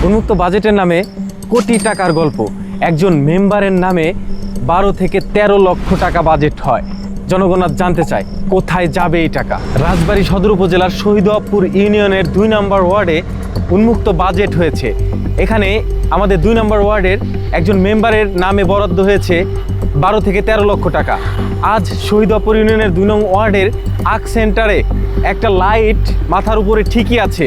উন্মুক্ত বাজেটের নামে কোটি টাকার গল্প। একজন মেম্বারের নামে 12 থেকে 13 লক্ষ টাকা বাজেট হয়। জনগণ আজ জানতে চায় কোথায় যাবে এই টাকা। রাজবাড়ী সদর উপজেলার শহীদপুর ইউনিয়নের 2 নম্বর ওয়ার্ডে উন্মুক্ত বাজেট হয়েছে। এখানে আমাদের 2 নম্বর ওয়ার্ডের একজন মেম্বারের নামে বরাদ্দ হয়েছে 12 থেকে 13 লক্ষ টাকা। আজ শহীদপুর ইউনিয়নের 2 নং ওয়ার্ডের আক সেন্টারে একটা লাইট মাথার উপরে ঠিকই আছে,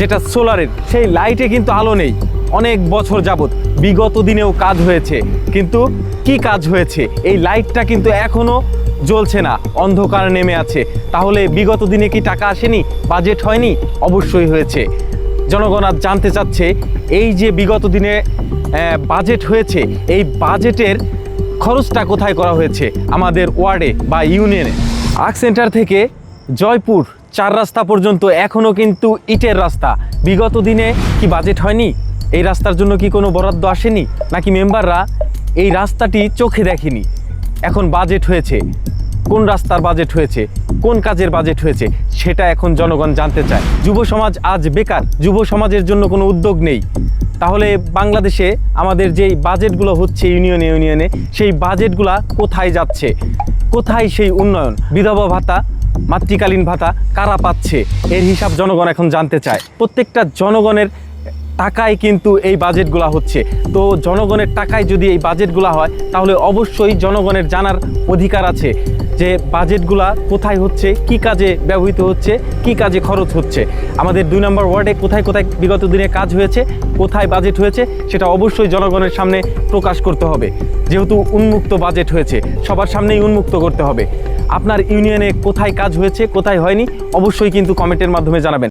যেটা সোলারের। সেই লাইটে কিন্তু আলো নেই অনেক বছর যাবত। বিগত দিনেও কাজ হয়েছে, কিন্তু কি কাজ হয়েছে? এই লাইটটা কিন্তু এখনো জ্বলছে না, অন্ধকার নেমে আছে। তাহলে বিগত দিনে কি টাকা আসেনি, বাজেট হয়নি? অবশ্যই হয়েছে। জনগণ আজ জানতে চাচ্ছে এই যে বিগত দিনে বাজেট হয়েছে, এই বাজেটের খরচটা কোথায় করা হয়েছে আমাদের ওয়ার্ডে বা ইউনিয়নে। আক সেন্টার থেকে জয়পুর 4 রাস্তা পর্যন্ত এখনও কিন্তু ইটের রাস্তা। বিগত দিনে কি বাজেট হয়নি? এই রাস্তার জন্য কি কোনো বরাদ্দ আসেনি, নাকি মেম্বাররা এই রাস্তাটি চোখে দেখেনি? এখন বাজেট হয়েছে, কোন রাস্তার বাজেট হয়েছে, কোন কাজের বাজেট হয়েছে, সেটা এখন জনগণ জানতে চায়। যুব সমাজ আজ বেকার, যুব সমাজের জন্য কোনো উদ্যোগ নেই। তাহলে বাংলাদেশে আমাদের যেই বাজেটগুলো হচ্ছে ইউনিয়নে ইউনিয়নে, সেই বাজেটগুলা কোথায় যাচ্ছে? কোথায় সেই উন্নয়ন? বিধবা ভাতা, মাতৃকালীন ভাতা কারা পাচ্ছে? এর হিসাব জনগণ এখন জানতে চায়। প্রত্যেকটা জনগণের টাকায় কিন্তু এই বাজেটগুলো হচ্ছে। তো জনগণের টাকায় যদি এই বাজেটগুলো হয়, তাহলে অবশ্যই জনগণের জানার অধিকার আছে যে বাজেটগুলা কোথায় হচ্ছে, কি কাজে ব্যবহৃত হচ্ছে, কি কাজে খরচ হচ্ছে। আমাদের 2 নম্বর ওয়ার্ডে কোথায় কোথায় বিগত দিনে কাজ হয়েছে, কোথায় বাজেট হয়েছে, সেটা অবশ্যই জনগণের সামনে প্রকাশ করতে হবে। যেহেতু উন্মুক্ত বাজেট হয়েছে, সবার সামনেই উন্মুক্ত করতে হবে। আপনার ইউনিয়নে কোথায় কাজ হয়েছে, কোথায় হয়নি, অবশ্যই কিন্তু কমেন্টের মাধ্যমে জানাবেন।